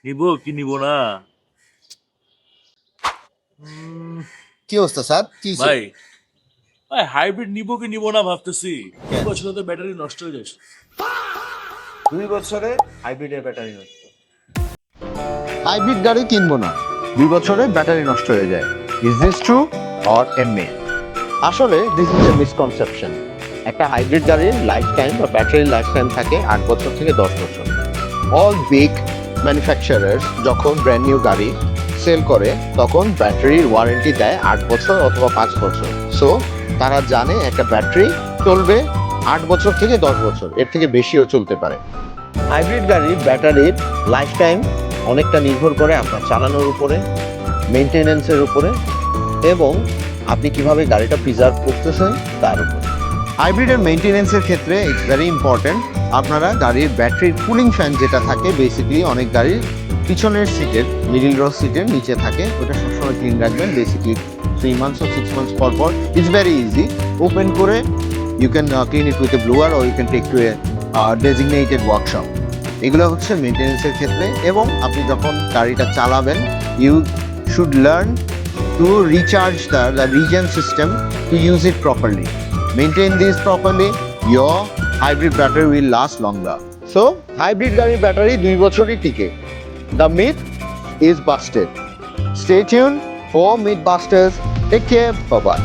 নিব কি নিব না? কি অবস্থা স্যার? কি হইছে? ভাই ভাই হাইব্রিড নিব কি নিব না ভাবতেছি। 2 বছরে তো ব্যাটারি নষ্ট হয়ে যাচ্ছে। 2 বছরে হাইব্রিডের ব্যাটারি নষ্ট। হাইব্রিড গাড়ি কিনবো না, 2 বছরে ব্যাটারি নষ্ট হয়ে যায়। Is this true or a myth? আসলে দিস ইজ এ মিসকনসেপশন। একটা হাইব্রিড গাড়ির লাইফ টাইম বা ব্যাটারির লাইফ টাইম থাকে 8 বছর থেকে 10 বছর। অল বিগ ম্যানুফ্যাকচারার্স যখন ব্র্যান্ড নিউ গাড়ি সেল করে তখন ব্যাটারির ওয়ারেন্টি দেয় 8 বছর অথবা 5 বছর। সো তারা জানে একটা ব্যাটারি চলবে 8 বছর থেকে 10 বছর, এর থেকে বেশিও চলতে পারে। হাইব্রিড গাড়ির ব্যাটারির লাইফ টাইম অনেকটা নির্ভর করে আপনার চালানোর উপরে, মেনটেনেন্সের উপরে এবং আপনি কিভাবে গাড়িটা প্রিজার্ভ করতেছেন তার উপরে। হাইব্রিডের মেনটেনেন্সের ক্ষেত্রে ইটস ভেরি ইম্পর্টেন্ট। আপনারা গাড়ির ব্যাটারির কুলিং ফ্যান যেটা থাকে, বেসিক্যালি অনেক গাড়ির পিছনের সিটের মিডিল রো সিটের নিচে থাকে, ওটা সবসময় ক্লিন রাখবেন। বেসিক্যালি 3 months or 6 months পর পর ইটস ভেরি ইজি। ওপেন করে you can clean it with a blower or you can take to a designated workshop. এগুলো হচ্ছে মেনটেনেন্সের ক্ষেত্রে। এবং আপনি যখন গাড়িটা চালাবেন you should learn to recharge the regen system to use it properly. Maintain this properly, your hybrid battery will last longer. So, hybrid গাড়ির ব্যাটারি 2 বছরই টিকে। The myth is busted. Stay tuned for Mythbusters. Take care. Bye bye.